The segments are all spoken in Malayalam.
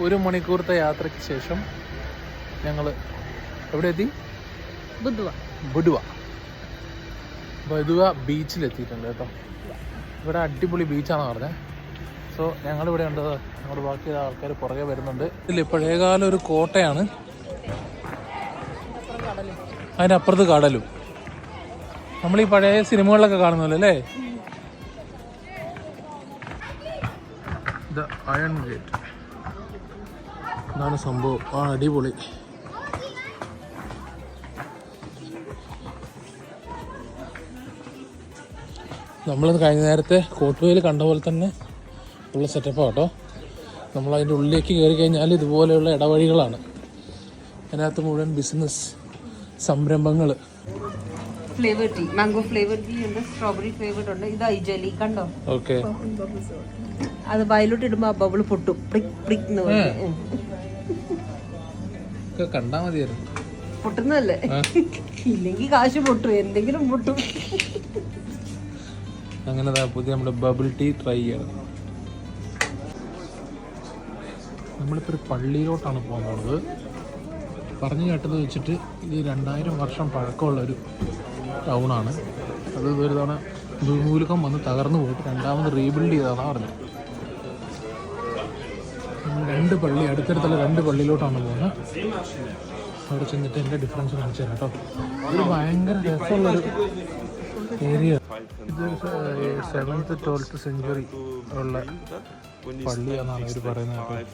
1 മണിക്കൂറത്തെ യാത്രയ്ക്ക് ശേഷം ഞങ്ങൾ എവിടെ എത്തി? ബുഡുവ ബീച്ചിലെത്തിയിട്ടുണ്ട് കേട്ടോ. ഇവിടെ അടിപൊളി ബീച്ചാണെന്ന് പറഞ്ഞത്. സോ ഞങ്ങളിവിടെ ഉണ്ട്. ഞങ്ങളുടെ ബാക്കി ആൾക്കാർ പുറകെ വരുന്നുണ്ട്. ഇതിൽ പഴയകാല ഒരു കോട്ടയാണ്, അതിനപ്പുറത്ത് കടലും. നമ്മൾ ഈ പഴയ സിനിമകളിലൊക്കെ കാണുന്നല്ലോ അല്ലേ? ദ അയൺ ഗേറ്റ് ഇതാണ് സംഭവം. അടിപൊളി. നമ്മൾ കഴിഞ്ഞ നേരത്തെ കോട്ടുവയിൽ കണ്ട പോലെ തന്നെ ഉള്ള സെറ്റപ്പാണ് കേട്ടോ. നമ്മളതിൻ്റെ ഉള്ളിലേക്ക് കയറി കഴിഞ്ഞാൽ ഇതുപോലെയുള്ള ഇടവഴികളാണ്. അതിനകത്ത് മുഴുവൻ ബിസിനസ് സംരംഭങ്ങൾ. Flavour tea, mango flavour tea ഉണ്ട്, സ്ട്രോബെറി ഫ്ലേവർ ഉണ്ട്. ഇത് ഐജലി കണ്ടോ? ഓക്കെ. അത് വയലോട്ട് ഇടുമ്പോ ആ ബബിൾ പൊട്ടും. കണ്ടാ മതിയായിരുന്നു. പൊട്ടുന്നതല്ലേ? ഇല്ലെങ്കിൽ കാശ് പൊട്ടും, എന്തെങ്കിലും പൊട്ടും. അങ്ങനെ പുതിയ നമ്മുടെ ബബിൾ ടീ ട്രൈ ചെയ്യണം. നമ്മളിപ്പോൾ ഒരു പള്ളിയിലോട്ടാണ് പോകുന്നത്. പറഞ്ഞു കേട്ടത് വെച്ചിട്ട് ഇത് 2000 വർഷം പഴക്കമുള്ളൊരു ടൗണാണ്. അത് ഒരു തവണ ഭൂമികുലുക്കം വന്ന് തകർന്നു പോയിട്ട് രണ്ടാമത് റീബിൽഡ് ചെയ്തതാണ് പറഞ്ഞത്. 2 പള്ളി അടുത്തടുത്തുള്ള 2 പള്ളിയിലോട്ടാണ് പോകുന്നത്. അവിടെ ചെന്നിട്ട് എൻ്റെ ഡിഫറൻസ് കാണിച്ചു തരാം കേട്ടോ. ഇത് ഭയങ്കര രസമുള്ളൊരു ഏരിയ. ഇത് 7th 12th സെഞ്ച്വറി ഉള്ള പള്ളിയാണെന്നാണ് ഇവർ പറയുന്നത് കേട്ടോ.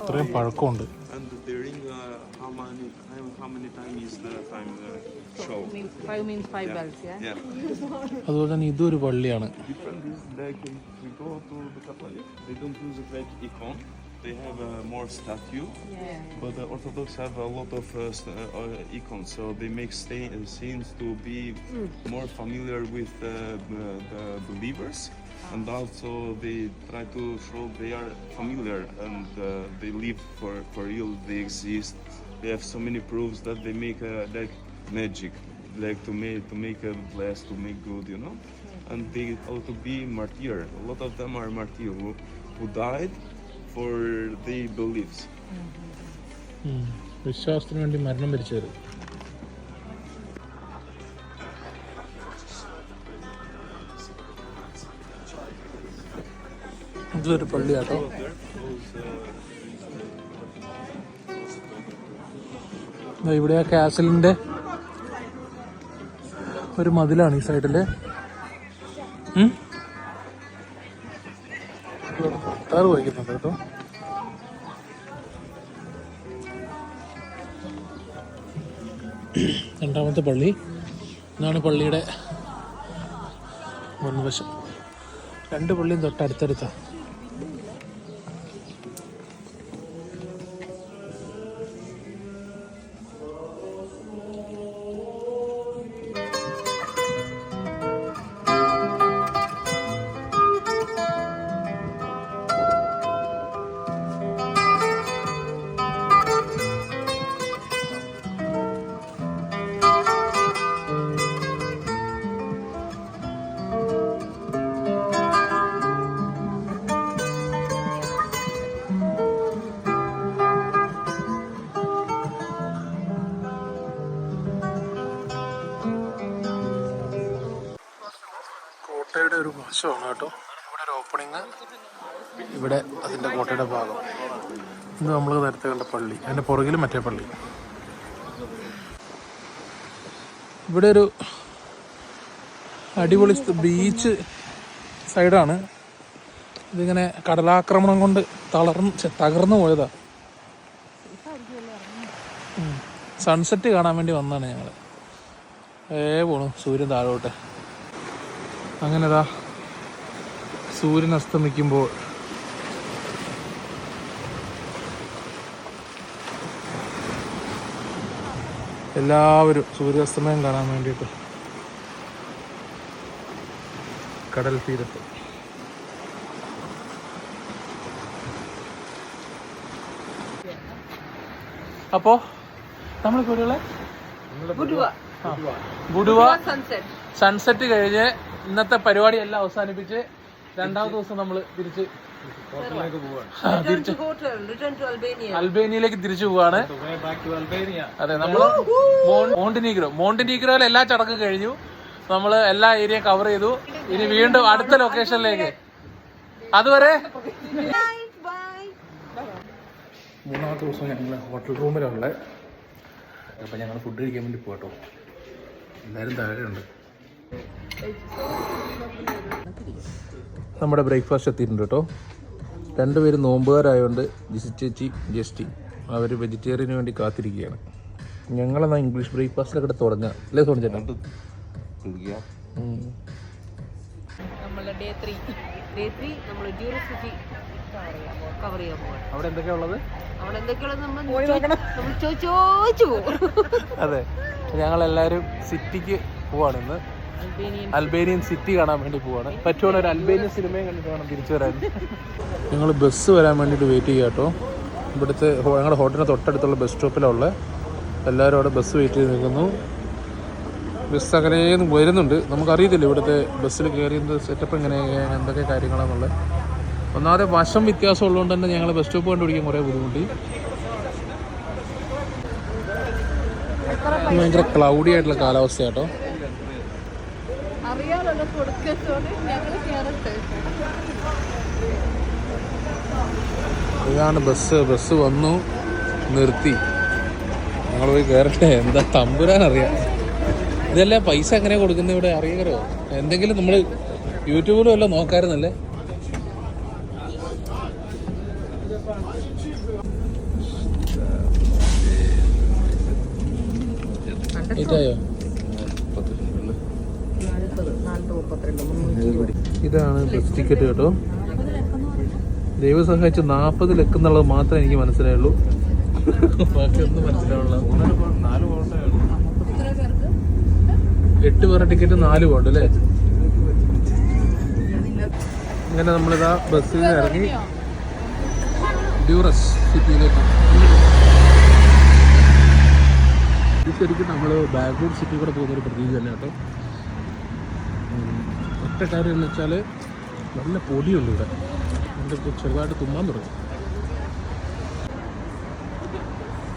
ഇത്രയും പഴക്കമുണ്ട്. അതുപോലെ തന്നെ ഇതൊരു പള്ളിയാണ്. They have more statue, but the Orthodox have a lot of icons, so they make scenes to be more familiar with the believers, and also they try to show they are familiar and they live for real. They exist. They have so many proofs that they make like magic, like to make a bless, to make good, you know. And they also be martyr. A lot of them are martyr who died for their beliefs. വിശ്വാസത്തിന് വേണ്ടി മരണം വരിച്ചവർ. ഇതൊരു പള്ളിയാട്ടോ. ഇവിടെ ആ കാസലിന്റെ ഒരു മതിലാണ് ഈ സൈഡില്. ഗിത്താർ വായിക്കുന്നുണ്ട് കേട്ടോ. രണ്ടാമത്തെ പള്ളി ഇതാണ്. പള്ളിയുടെ മുൻവശം. 2 പള്ളിയും തൊട്ടടുത്തടുത്താണ്. കോട്ടയുടെ ഒരു വശമാണ് കേട്ടോ. ഇവിടെ ഒരു ഓപ്പണിങ്, ഇവിടെ അതിൻ്റെ കോട്ടയുടെ ഭാഗം. ഇത് നമ്മൾ നേരത്തെ കണ്ട പള്ളി, അതിൻ്റെ പുറകിലും മറ്റേ പള്ളി. ഇവിടെ ഒരു അടിപൊളി ബീച്ച് സൈഡാണ്. ഇതിങ്ങനെ കടലാക്രമണം കൊണ്ട് തകർന്നു പോയതാ. സൺസെറ്റ് കാണാൻ വേണ്ടി വന്നതാണ് ഞങ്ങൾ. പോണു സൂര്യൻ താഴോട്ട്. അങ്ങനെതാ സൂര്യൻ അസ്തമിക്കുമ്പോൾ എല്ലാവരും സൂര്യാസ്തമയം കാണാൻ വേണ്ടിയിട്ട് കടൽ തീരത്ത്. അപ്പോ നമ്മളിവിടെ ബുഡുവ സൺസെറ്റ് കഴിഞ്ഞ് ഇന്നത്തെ പരിപാടി എല്ലാം അവസാനിപ്പിച്ച് രണ്ടാമത്തെ ദിവസം നമ്മൾ തിരിച്ച് Return to hotel, return to Albania. അൽബേനിയയിലേക്ക് തിരിച്ചു പോവാണ്. അതെ, നമ്മള് മോണ്ടിനീഗ്രോയിൽ എല്ലാ ചടങ്ങും കഴിഞ്ഞു. നമ്മള് എല്ലാ ഏരിയ കവർ ചെയ്തു. ഇനി വീണ്ടും അടുത്ത ലൊക്കേഷനിലേക്ക്. അതുവരെ മൂന്നാമത്തെ ദിവസം ഞങ്ങൾ ഹോട്ടൽ റൂമിലുള്ള. അപ്പം ഞങ്ങൾ ഫുഡ് കഴിക്കാൻ വേണ്ടി പോകട്ടോ. എല്ലാവരും താഴെയുണ്ട്. നമ്മുടെ ബ്രേക്ക്ഫാസ്റ്റ് എത്തിയിട്ടുണ്ട് കേട്ടോ. രണ്ടുപേരും നോമ്പുകാരായതുകൊണ്ട് ജിസി ചേച്ചി ജസ്റ്റി അവർ വെജിറ്റേറിയന് വേണ്ടി കാത്തിരിക്കുകയാണ്. ഞങ്ങളെന്നാ ഇംഗ്ലീഷ് ബ്രേക്ക്ഫാസ്റ്റിലൊക്കെ തുടങ്ങുക അല്ലേ സോണി ചേട്ടാ? അവിടെ എന്തൊക്കെയാ ഉള്ളത്? അതെ, ഞങ്ങളെല്ലാവരും സിറ്റിക്ക് പോവാണ് ഇന്ന്. അൽബേനിയൻ സിറ്റി കാണാൻ വേണ്ടി പോവാണ്. പറ്റുവാണ് ഒരു അൽബേനിയൻ സിനിമയും കണ്ടിട്ട് വേണം തിരിച്ചു വരാൻ. ഞങ്ങൾ ബസ് വരാൻ വേണ്ടിയിട്ട് വെയിറ്റ് ചെയ്യാം കേട്ടോ. ഇവിടുത്തെ ഞങ്ങളുടെ ഹോട്ടലിന് തൊട്ടടുത്തുള്ള ബസ് സ്റ്റോപ്പിലുള്ള എല്ലാവരും അവിടെ ബസ് വെയിറ്റ് ചെയ്ത് നിൽക്കുന്നു. ബസ് അങ്ങനെ വരുന്നുണ്ട്. നമുക്കറിയത്തില്ല ഇവിടുത്തെ ബസ്സിൽ കയറിയത് സെറ്റപ്പ് എങ്ങനെയാണ്, എന്തൊക്കെ കാര്യങ്ങളാണെന്നുള്ളത്. ഒന്നാമതെ വശം വ്യത്യാസം ഉള്ളതുകൊണ്ട് തന്നെ ഞങ്ങൾ ബസ് സ്റ്റോപ്പ് കണ്ടുപിടിക്കാൻ കുറേ ബുദ്ധിമുട്ടി. ഭയങ്കര ക്ലൗഡി ആയിട്ടുള്ള കാലാവസ്ഥ കേട്ടോ. ഇതാണ് ബസ് വന്നു നിർത്തി. ഞങ്ങൾ പോയി കയറട്ടെ. എന്താ തമ്പുരാനറിയാം. ഇതല്ലേ പൈസ എങ്ങനെ കൊടുക്കുന്നത് ഇവിടെ അറിയാമോ? എന്തെങ്കിലും നമ്മൾ യൂട്യൂബിലും എല്ലാം നോക്കാറുന്നല്ലേ. ഇതായോ? ഇതാണ് ബസ് ടിക്കറ്റ് കേട്ടോ. ദൈവം സഹായിച്ച് 40 ലക്കം എന്നുള്ളത് മാത്രമേ എനിക്ക് മനസ്സിലായുള്ളൂ. ബാക്കിയൊന്നും മനസ്സിലാവുള്ള. 8 പേരുടെ ടിക്കറ്റ് 4 പോണ്ട് അല്ലേ? ഇങ്ങനെ നമ്മളിതാ ബസ്സിൽ നിന്ന് ഇറങ്ങി ഡ്യൂറസ് സിറ്റിയിലേക്ക്. ഇത് ശരിക്കും നമ്മൾ ബാംഗ്ലൂർ സിറ്റി കൂടെ പോകുന്നൊരു പ്രതീതി തന്നെ കേട്ടോ. ഒറ്റ കാര്യം എന്ന് വെച്ചാൽ നല്ല പൊടിയുണ്ട് ഇവിടെ. എന്തൊക്കെ ചെറുതായിട്ട് തുമ്മാൻ തുടങ്ങി.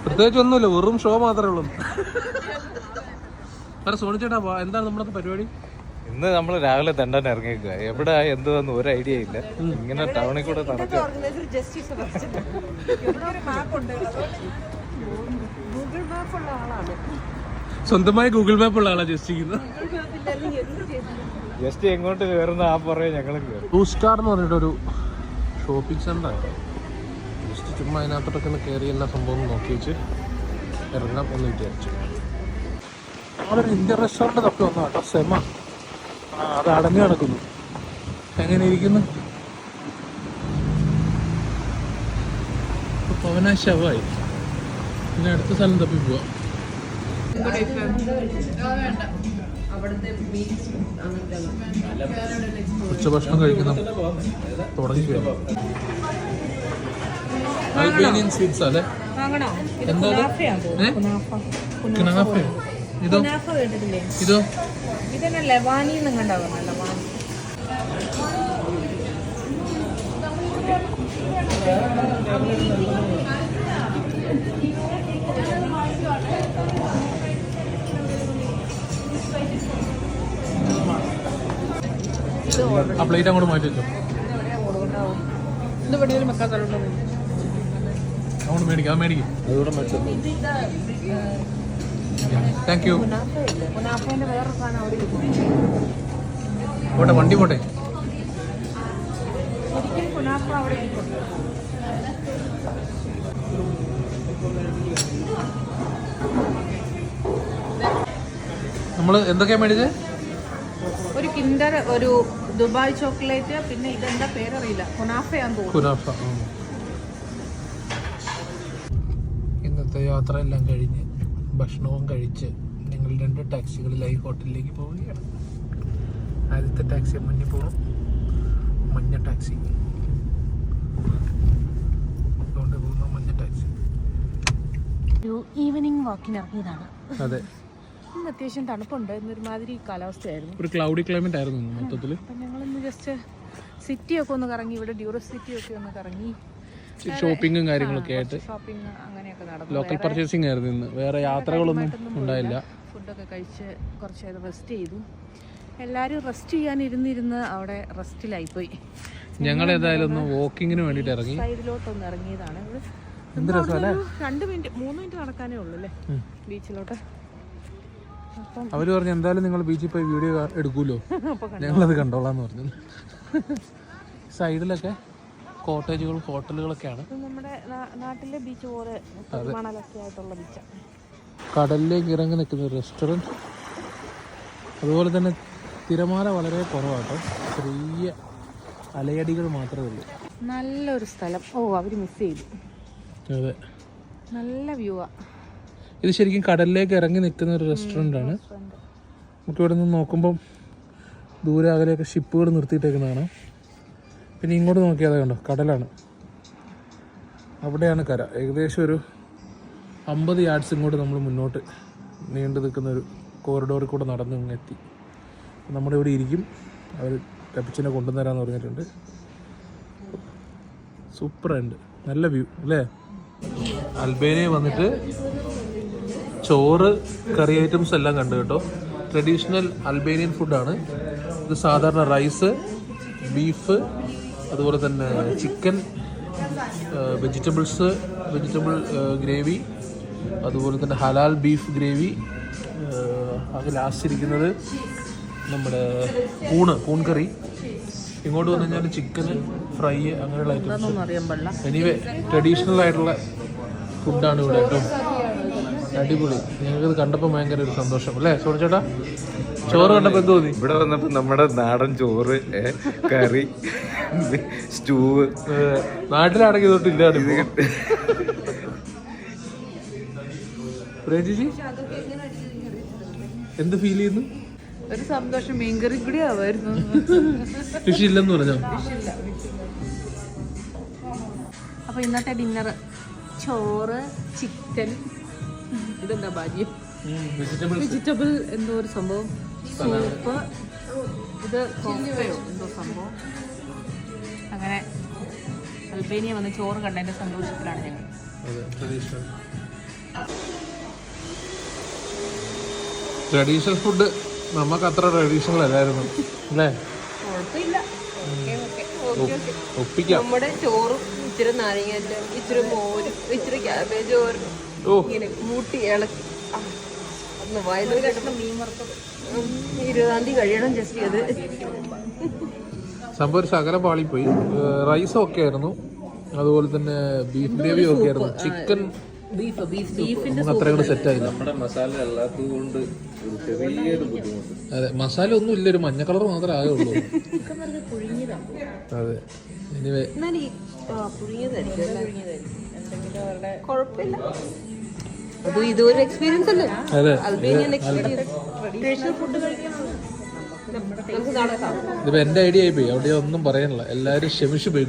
പ്രത്യേകിച്ച് ഒന്നുമില്ല, വെറും ഷോ മാത്രമേ ഉള്ളൂ. വേറെ സോണിച്ചേട്ടാ എന്താണ് നമ്മുടെ പരിപാടി? ഇന്ന് നമ്മൾ രാവിലെ തെണ്ടാൻ ഇറങ്ങിയേക്കുക. എവിടെ എന്തുവെന്ന് ഒരു ഐഡിയ ഇല്ല. ഇങ്ങനെ ടൗണിൽ കൂടെ നടക്കുക. സ്വന്തമായി ഗൂഗിൾ മാപ്പ് ഉള്ള ആളാ ജസ്റ്റിക്കുന്നത്. ജസ്റ്റ് എങ്ങോട്ട് കയറുന്ന ആ പറയും ഞങ്ങളും കയറും. ടൂ സ്റ്റാർ എന്ന് പറഞ്ഞിട്ടൊരു ഷോപ്പിംഗ് സെൻ്ററാണ്. ജസ്റ്റ് ചുമ്മാ അതിനകത്തോട്ടൊക്കെ ഒന്ന് കയറി എല്ലാ സംഭവം നോക്കി വെച്ച് ഇറങ്ങാം എന്ന് വിചാരിച്ചു. നമ്മളൊരു ഇന്ത്യൻ റെസ്റ്റോറൻറ്റ് തപ്പി വന്നു കേട്ടോ. സെമ. അത് അടഞ്ഞു കിടക്കുന്നു. എങ്ങനെ ഇരിക്കുന്നു? പവന ശവായി. പിന്നെ അടുത്ത സ്ഥലം തപ്പി പോവാം. ഉച്ചഭക്ഷണം കഴിക്കുന്ന തുടങ്ങി കഴിഞ്ഞു. അൽബേനിയൻ സ്വീറ്റ്സ് അല്ലേ? എന്താ കുനാഫയോ? ഇതോ ഇതോ ഇതന്നെ ലവാനി എന്നുണ്ടാവുന്ന ലവാനി. ആ പ്ലേറ്റ് അങ്ങോട്ട് മാറ്റി വെച്ചോ. ഇത് വെടിയൊരു മെക്കാത്തലുണ്ടോ? അങ്ങോട്ട് മേടിക്കാം. അത് മേടിക്കും. അതുകൂടെ മേടിച്ചോ. Thank you. കുനാഫേന്റെ വേറെ സാധനം അവിടെ പോട്ടെ, വണ്ടി പോട്ടെ. കുനാഫ അവിടെ ഇരിക്കുന്നു. നമ്മൾ എന്തൊക്കെയാ മേടിച്ചത്? ഒരു കിൻഡർ, ഒരു ദുബായ് ചോക്ലേറ്റ്, പിന്നെ ഇതെന്താ പേരറിയില്ല, കുനാഫയാന്ന് തോന്നുന്നു. കുനാഫ. ഇന്നത്തെ യാത്രയെല്ലാം കഴിഞ്ഞ് ഭക്ഷണവും കഴിച്ച് ഞങ്ങൾ 2 ടാക്സികളിലായി ഹോട്ടലിലേക്ക് പോവുകയാണ്. ആദ്യത്തെ ടാക്സി മഞ്ഞ പോകണം. മഞ്ഞ ടാക്സി അതുകൊണ്ട് പോകുന്ന മഞ്ഞ ടാക്സി. ഒരു ഈവനിങ് വാക്കിന് ഇറങ്ങിയതാണ്. അതെ, ഇന്ന് അത്യാവശ്യം തണുപ്പുണ്ട്. ഇന്നൊരുമാതിരി കാലാവസ്ഥയായിരുന്നു. ഒരു ക്ലൗഡി ക്ലൈമറ്റ് ആയിരുന്നു മൊത്തത്തിൽ. അപ്പം ഞങ്ങളിന്ന് ജസ്റ്റ് സിറ്റിയൊക്കെ ഒന്ന് കറങ്ങി, ഇവിടെ ഡ്യൂറസ് സിറ്റിയൊക്കെ ഒന്ന് കറങ്ങി, ഷോപ്പിങ്ങും കാര്യങ്ങളൊക്കെ ആയിട്ട് ഷോപ്പിംഗ് അങ്ങനെയൊക്കെ നടന്നു. ലോക്കൽ പർച്ചേസിംഗ് ആയിരുന്നു ഇന്ന്. വേറെ യാത്രകളൊന്നും ഉണ്ടായില്ല. ഫുഡൊക്കെ കഴിച്ച് കുറച്ച് നേരം റെസ്റ്റ് ചെയ്തു. എല്ലാവരും റെസ്റ്റ് ചെയ്യാനിരുന്നിരുന്ന് അവിടെ റെസ്റ്റിലായിപ്പോയി. ഞങ്ങൾ ഏതായാലും ഒന്ന് വാക്കിങ്ങിന് വേണ്ടിയിട്ട് ഇറങ്ങി. സൈഡിലോട്ടൊന്ന് ഇറങ്ങിയതാണ്. എന്ത് രസമല്ലേ? 2 മിനിറ്റ് 3 മിനിറ്റ് നടക്കാനേ ഉള്ളൂ അല്ലേ ബീച്ചിലോട്ട്. അപ്പം അവർ പറഞ്ഞു എന്തായാലും നിങ്ങൾ ബീച്ചിൽ പോയി വീഡിയോ എടുക്കൂലോ, ഞങ്ങളത് കണ്ടോളാന്ന് പറഞ്ഞു. സൈഡിലൊക്കെ കോട്ടേജുകളും ഹോട്ടലുകളൊക്കെയാണ്. നമ്മുടെ നാട്ടിലെ ബീച്ച് പോലെ മണലൊക്കെ ആയിട്ടുള്ള ബീച്ചാണ്. കടലിലേക്ക് ഇറങ്ങി നിൽക്കുന്ന ഒരു റെസ്റ്റോറൻറ്റ്. അതുപോലെ തന്നെ തിരമാല വളരെ കുറവാട്ടോ, ചെറിയ അലയടികൾ മാത്രമേ ഉള്ളൂ. നല്ലൊരു സ്ഥലം. അവർ മിസ് ചെയ്തു. അതെ, നല്ല വ്യൂ ആ. ഇത് ശരിക്കും കടലിലേക്ക് ഇറങ്ങി നിൽക്കുന്ന ഒരു റെസ്റ്റോറൻ്റ് ആണ്. നമുക്ക് ഇവിടെ നിന്ന് നോക്കുമ്പം ദൂരെ അകലെയൊക്കെ ഷിപ്പുകൾ നിർത്തിയിട്ടേക്കുന്നതാണ്. പിന്നെ ഇങ്ങോട്ട് നോക്കിയാൽ കണ്ടോ, കടലാണ്. അവിടെയാണ് കര. ഏകദേശം ഒരു 50 യാർഡ്സ് ഇങ്ങോട്ട് നമ്മൾ മുന്നോട്ട് നീണ്ടു നിൽക്കുന്ന ഒരു കോറിഡോറിൽ കൂടെ നടന്ന് ഇങ്ങെത്തി. നമ്മുടെ ഇവിടെ ഇരിക്കും. അവർ കപ്പിച്ചിനെ കൊണ്ടുവന്നരാന്ന് പറഞ്ഞിട്ടുണ്ട്. സൂപ്പറുണ്ട്, നല്ല വ്യൂ അല്ലേ. അൽബേനിയ വന്നിട്ട് ചോറ്, കറി ഐറ്റംസ് എല്ലാം കണ്ടു കേട്ടോ. ട്രഡീഷണൽ അൽബേനിയൻ ഫുഡാണ് ഇത്. സാധാരണ റൈസ്, ബീഫ്, അതുപോലെ തന്നെ ചിക്കൻ, വെജിറ്റബിൾ ഗ്രേവി, അതുപോലെ തന്നെ ഹലാൽ ബീഫ് ഗ്രേവി. അത് ലാസ്റ്റ് ഇരിക്കുന്നത് നമ്മുടെ കൂൺ കറി. ഇങ്ങോട്ട് വന്നു കഴിഞ്ഞാൽ ചിക്കൻ ഫ്രൈ, അങ്ങനെയുള്ള ഐറ്റംസ്. എനിവേ ട്രഡീഷണൽ ആയിട്ടുള്ള ഫുഡാണ് ഇവിടെ കേട്ടോ. അടിപൊളി. ഞങ്ങൾക്കത് കണ്ടപ്പോൾ ഭയങ്കര ഒരു സന്തോഷം അല്ലേ സോണു ചേട്ടാ? ചോറ് കണ്ടപ്പോൾ എന്ത് തോന്നി? ഇവിടെ വന്നപ്പോൾ നമ്മുടെ നാടൻ ചോറ്, കറി, സ്റ്റൂവ്. നാട്ടിലാണെങ്കിൽ ഇതൊട്ട് ഇല്ലാതെ ചേച്ചി എന്ത് ഫീൽ ചെയ്യുന്നു? ഒരു സന്തോഷം. മീൻകറി കൂടി ആവായിരുന്നു. ഫിഷ് ഇല്ലെന്ന് പറഞ്ഞോ? അപ്പൊ ഇന്നത്തെ ഡിന്നർ ചോറ്, ചിക്കൻ, ഇതെന്താ ഭാഗ്യം, വെജിറ്റബിൾ എന്തോ ഒരു സംഭവം, സൂപ്പ്, ഇത് കോഫയോ എന്തോ സംഭവം. അങ്ങനെ അൽബേനിയ വന്ന് ചോറ് കണ്ടതിന്റെ സന്തോഷത്തിലാണ് ഞങ്ങൾ. ട്രഡീഷണൽ ഫുഡ് നമുക്ക് അത്ര ട്രഡീഷണൽ അല്ലായിരുന്നു അല്ലേ? കുഴപ്പമില്ല, ഒപ്പിക്കാം. നമ്മുടെ ചോറും ഇച്ചിരി നാരങ്ങ, ഇച്ചിരി മോരും, ഇച്ചിരി ക്യാബേജ് ഇങ്ങനെ കൂട്ടി ഇളക്കി വയലൊരു കഷ്ണം മീൻ വറുത്തത്. 20-ാം തീയതി കഴിയണം ജസ്റ്റ് ചെയ്ത്. സംഭവം ഒരു ശകലം പാളിപ്പോയി. റൈസ് ഒക്കെ ആയിരുന്നു, അതുപോലെ തന്നെ ബീഫ് ഗ്രേവി ഒക്കെ ആയിരുന്നു. ചിക്കൻ ബീഫിന്റെ അത്ര കൂടെ സെറ്റ് ആയില്ല. നമ്മുടെ മസാല അല്ലാത്തത് കൊണ്ട് ഒരു ചെറിയൊരു ബുദ്ധിമുട്ട്. അതെ, മസാല ഒന്നും ഇല്ല, ഒരു മഞ്ഞ കളർ മാത്രമേ ആകുള്ളൂ. അതെ, എനിവേ കുഴപ്പമില്ല. ഇതൊരു എക്സ്പീരിയൻസ് അല്ലേ? Albanian experience. ട്രഡീഷണൽ ഫുഡ് കഴിക്കാൻ നമുക്ക് നടക്കാം. ഇതിപ്പോ എന്റെ ഐഡിയ ആയിപ്പോയി, അവിടെ ഒന്നും പറയാനില്ല. എല്ലാരും ക്ഷമിച്ചു പോയി.